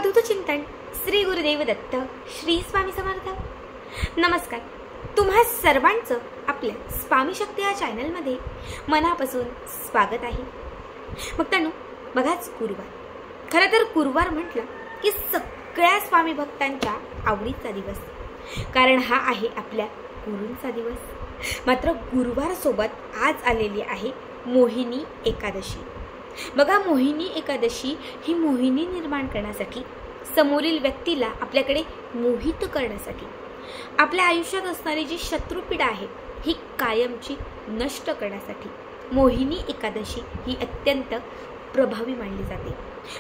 अवधूत चिंतन श्री गुरुदेव दत्त श्री स्वामी समर्थ। नमस्कार, तुम्हा सर्वांचं आपल्या स्वामी शक्ती या चॅनलमध्ये मनापासून स्वागत आहे। भक्तांनो, बघाच गुरुवार, खरं तर गुरुवार म्हटलं की सगळ्या स्वामी भक्तांच्या आवडीचा दिवस, कारण हा आहे आपल्या गुरूंचा दिवस। मात्र गुरुवार सोबत आज आलेली आहे मोहिनी एकादशी। बघा, मोहिनी एकादशी ही मोहिनी निर्माण करण्यासाठी, समोरील व्यक्तीला आपल्याकडे मोहित करण्यासाठी, आपल्या आयुष्यात असणारी जी शत्रुपीडा आहे ही कायमची नष्ट करण्यासाठी मोहिनी एकादशी ही अत्यंत प्रभावी मानली जाते।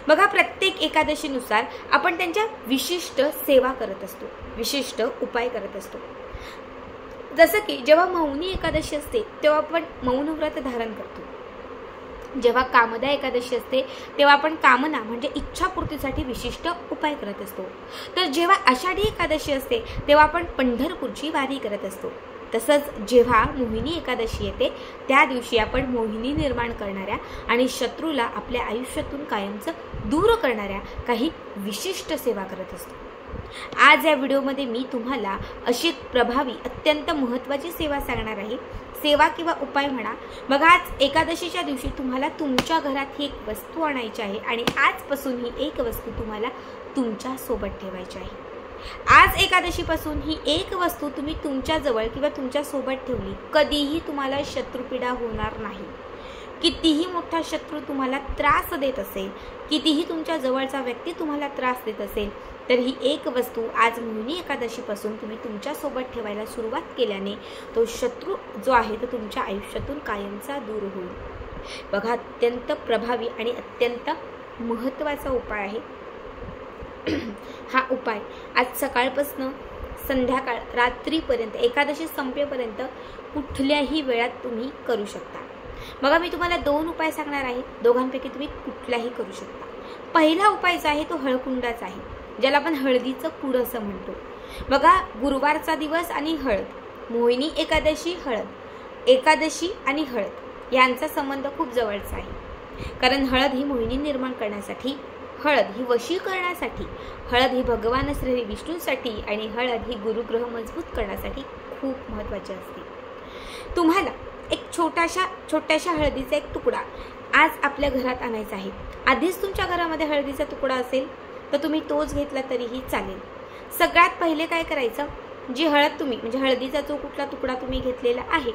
बघा, प्रत्येक एकादशीनुसार आपण त्यांच्या विशिष्ट सेवा करत असतो, विशिष्ट उपाय करत असतो। जसं की जेव्हा मौनी एकादशी असते तेव्हा आपण मौन व्रत धारण करतो, जेव्हा कामदा एकादशी असते तेव्हा आपण कामना म्हणजे इच्छापूर्तीसाठी विशिष्ट उपाय करत असतो, तर जेव्हा आषाढी एकादशी असते तेव्हा आपण पंढरपूरची वारी करत असतो। तसंच जेव्हा मोहिनी एकादशी येते त्या दिवशी आपण मोहिनी निर्माण करणाऱ्या आणि शत्रूला आपल्या आयुष्यातून कायमचं दूर करणाऱ्या काही विशिष्ट सेवा करत असतो। आज या व्हिडिओमध्ये मी तुम्हाला अशी प्रभावी अत्यंत महत्त्वाची सेवा सांगणार आहे, सेवा किंवा उपाय म्हणा। बघा, आज एकादशीच्या दिवशी तुम्हाला तुमच्या घरात ही एक वस्तू आणायची आहे आणि आजपासून ही एक वस्तू तुम्हाला तुमच्या सोबत ठेवायची आहे। आज एकादशीपासून ही एक वस्तू तुम्ही तुमच्या जवळ किंवा तुमच्या सोबत ठेवली, कधीही तुम्हाला शत्रुपीडा होणार नाही। कितीही मोठा शत्रू तुम्हाला त्रास देत असेल, कितीही तुमच्या जवळचा व्यक्ती तुम्हाला त्रास देत असेल, तर ही एक वस्तू आज मोहिनी एकादशीपासून तुम्ही तुमच्या सोबत ठेवायला सुरुवात केल्याने तो शत्रू जो आहे तो तुमच्या आयुष्यातून कायमचा दूर होईल। बघा, अत्यंत प्रभावी आणि अत्यंत महत्त्वाचा उपाय आहे हा उपाय। आज सकाळपासून संध्याकाळ रात्रीपर्यंत, एकादशी संपेपर्यंत कुठल्याही वेळात तुम्ही करू शकता। बघा, मी तुम्हाला दोन उपाय सांगणार आहे, दोघांपैकी तुम्ही कुठलाही करू शकता। पहिला उपाय जो आहे तो हळकुंडाचा आहे, ज्याला आपण हळदीचं कुड असं म्हणतो। बघा, गुरुवारचा दिवस आणि हळद, मोहिनी एकादशी, हळद एकादशी आणि हळद यांचा संबंध खूप जवळचा आहे, कारण हळद ही मोहिनी निर्माण करण्यासाठी, हळद ही वशीकरणासाठी, हळद ही भगवान श्री विष्णूसाठी आणि हळद ही गुरुग्रह मजबूत करण्यासाठी खूप महत्त्वाची असते। तुम्हाला एक छोट्याशा हळदीचा एक तुकडा आज आपल्या घरात आणायचा आहे। आधीच तुमच्या घरामध्ये हळदीचा तुकडा असेल तर तुम्ही तोच घेतला तरीही चालेल। सगळ्यात पहिले काय करायचं, जी हळद तुम्ही म्हणजे हळदीचा जो कुठला तुकडा तुम्ही घेतलेला आहे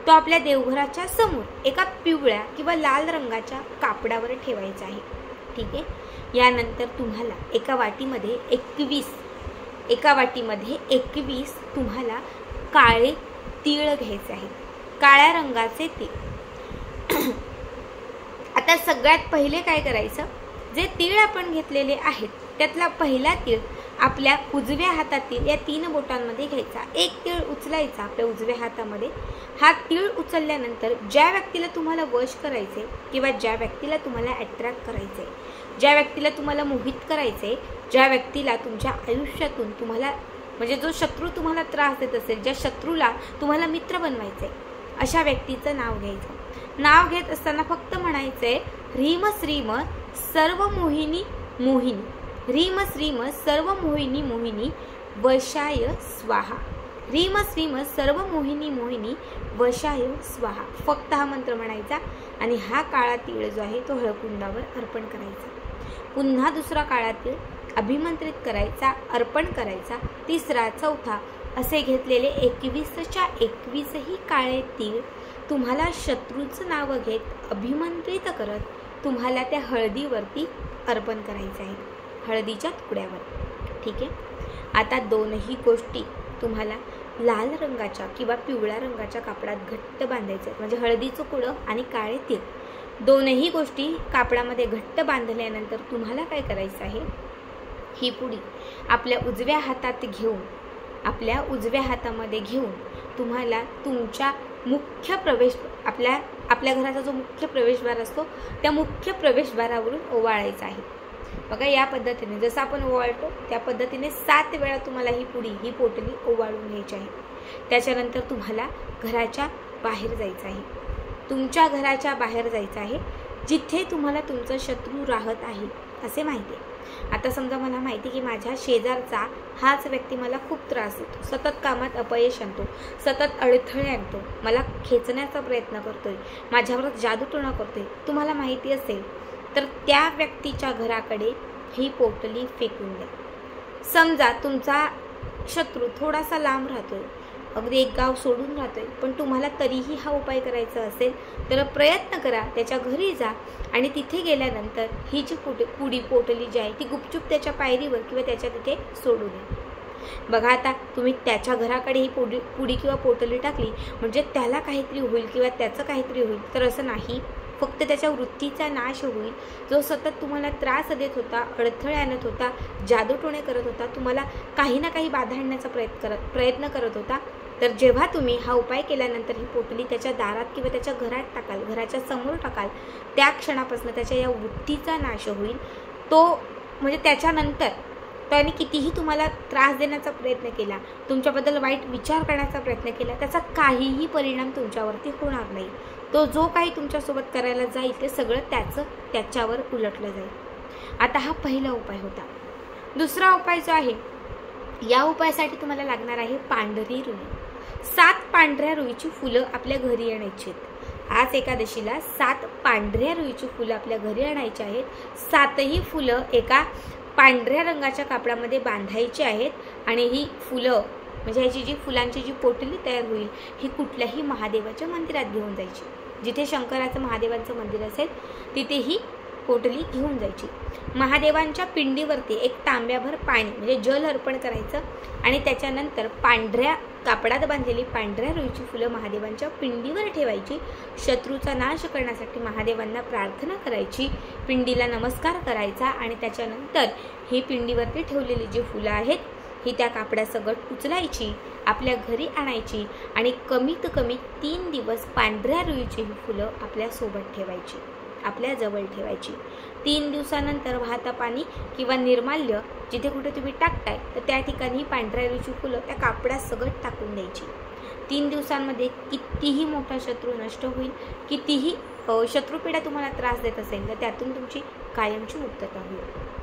तो आपल्या देवघराच्या समोर एका पिवळ्या किंवा लाल रंगाच्या कापडावर ठेवायचा आहे, ठीक आहे। यानंतर तुम्हाला एका वाटीमध्ये 21 तुम्हाला काळे तीळ घ्यायचे आहेत, काळ्या रंगाचे तीळ। आता सगळ्यात पहिले काय करायचं, जे तीळ आपण घेतलेले आहेत त्यातला पहिला तीळ आपल्या उजव्या हातातील या 3 बोटांमध्ये घ्यायचा। एक तीळ उचलायचा आपल्या उजव्या हातामध्ये। हा तीळ उचलल्यानंतर ज्या व्यक्तीला तुम्हाला वश करायचे किंवा ज्या व्यक्तीला तुम्हाला अट्रॅक्ट करायचे, ज्या व्यक्तीला तुम्हाला मोहित करायचे, ज्या व्यक्तीला तुमच्या आयुष्यातून तुम्हाला म्हणजे जो शत्रू तुम्हाला त्रास देत असेल, ज्या शत्रूला तुम्हाला मित्र बनवायचे, अशा व्यक्तीचं नाव घ्यायचं। नाव घेत असताना फक्त म्हणायचंय ह्रीम श्रीम सर्व मोहिनी मोहिनी, ह्रीम श्रीम सर्व मोहिनी मोहिनी वशाय स्वाहा, ह्रीम श्रीम सर्व मोहिनी मोहिनी वशाय स्वाहा। फक्त हा मंत्र म्हणायचा आणि हा काळा तीळ जो आहे तो हळकुंडावर अर्पण करायचा। पुन्हा दुसरा काळा तीळ अभिमंत्रित करायचा, अर्पण करायचा। तिसरा, चौथा असे घेतलेले 21च्या 21ही काळे तीळ तुम्हाला शत्रूचं नाव घेत अभिमंत्रित करत तुम्हाला त्या हळदीवरती अर्पण करायचं आहे, हळदीच्या तुकड्यावर, ठीक आहे। आता दोनही गोष्टी तुम्हाला लाल रंगाच्या किंवा पिवळ्या रंगाच्या कापडात घट्ट बांधायचं, म्हणजे हळदीचं कुडं आणि काळे तीळ दोनही गोष्टी कापडामध्ये घट्ट बांधल्यानंतर तुम्हाला काय करायचं आहे, ही पुडी आपल्या उजव्या हातात घेऊन, आपल्या उजव्या हातामध्ये घेऊन तुम्हाला तुमच्या मुख्य प्रवेश आपल्या घराचा जो मुख्य प्रवेशद्वार असतो त्या मुख्य प्रवेशद्वारावरून ओवाळायचा आहे। बघा, या पद्धतीने जसं आपण ओवाळतो त्या पद्धतीने 7 वेळा तुम्हाला ही पुडी, ही पोटली ओवाळून घ्यायची आहे। त्याच्यानंतर तुम्हाला घराच्या बाहेर जायचं आहे, तुमच्या घराच्या बाहेर जायचं आहे जिथे तुम्हाला तुमचा शत्रू राहत आहे असे माहिती आहे। आता समजा मला माहिती की माझ्या शेजारचा हाच व्यक्ती मला खूप त्रास देतो, सतत कामात अपयश आणतो, सतत अडथळे आणतो, मला खेचण्याचा प्रयत्न करतोय, माझ्यावर जादूटोणा करतोय, तुम्हाला माहिती असेल तर त्या व्यक्तीच्या घराकडे ही पोटली फेकून द्या. समजा तुमचा शत्रू थोडासा लांब राहतोय, अगदी एक गाव सोडून राहतोय, पण तुम्हाला तरीही हा उपाय करायचा असेल तर प्रयत्न करा, त्याच्या घरी जा आणि तिथे गेल्यानंतर ही जी पोटली जी आहे ती गुपचूप त्याच्या पायरीवर किंवा त्याच्या तिथे सोडू द्या. बघा, आता तुम्ही त्याच्या घराकडे ही पुडी किंवा पोटली टाकली म्हणजे त्याला काहीतरी होईल किंवा त्याचं काहीतरी होईल, तर असं नाही. फक्त त्याच्या वृत्तीचा नाश होईल. जो सतत तुम्हाला त्रास देत होता, अडथळे आणत होता, जादूटोणे करत होता, तुम्हाला काही ना काही बाधा आणण्याचा प्रयत्न करत होता, तर जेव्हा तुम्ही हा उपाय केल्यानंतर ही पोटली त्याच्या दारात किंवा त्याच्या घरात टाकाल, घराच्या समोर टाकाल, त्या क्षणापासून त्याच्या या वृत्तीचा नाश होईल. तो म्हणजे त्याच्यानंतर त्याने कितीही तुम्हाला त्रास देण्याचा प्रयत्न केला, तुमच्याबद्दल वाईट विचार करण्याचा प्रयत्न केला, त्याचा काहीही परिणाम तुमच्यावरती होणार नाही. तो जो काही तुमच्यासोबत करायला जाईल ते सगळं त्याच्यावर उलटलं जाईल. आता हा पहिला उपाय होता. दुसरा उपाय जो आहे, या उपायासाठी तुम्हाला लागणार आहे पांढरी रुई. 7 पांढऱ्या रुईची फुलं आपल्या घरी आणायची आहेत. आज एकादशीला 7 पांढऱ्या रुईची फुलं आपल्या घरी आणायची आहेत. 7ही फुलं एका पांढऱ्या रंगाच्या कापडामध्ये बांधायची आहेत आणि ही फुलं म्हणजे ह्याची जी फुलांची जी पोटली तयार होईल ही कुठल्याही महादेवाच्या मंदिरात घेऊन जायची. जिथे शंकराचं महादेवांचं मंदिर असेल तिथे ही पोटली घेऊन जायची. महादेवांच्या पिंडीवरती एक तांब्याभर पाणी म्हणजे जल अर्पण करायचं आणि त्याच्यानंतर पांढऱ्या कापडात बांधलेली पांढऱ्या रुईची फुलं महादेवांच्या पिंडीवर ठेवायची. शत्रूचा नाश करण्यासाठी महादेवांना प्रार्थना करायची, पिंडीला नमस्कार करायचा आणि त्याच्यानंतर ही पिंडीवरती ठेवलेली जी फुलं आहेत ही त्या कापडासकट उचलायची, आपल्या घरी आणायची आणि कमीत कमी 3 दिवस पांढऱ्या रुईची ही फुलं आपल्यासोबत ठेवायची, आपल्या जवळ ठेवायची. 3 दिवसानंतर वाहता पाणी किंवा निर्माल्य जिथे कुठे तुम्ही टाकताय तर त्या ठिकाणी पांढऱ्या रुईची फुलं त्या कापडासकट टाकून द्यायची. 3 दिवसांमध्ये कितीही मोठा शत्रू नष्ट होईल, कितीही शत्रुपीडा तुम्हाला त्रास देत असेल तर त्यातून तुमची कायमची मुक्तता होईल.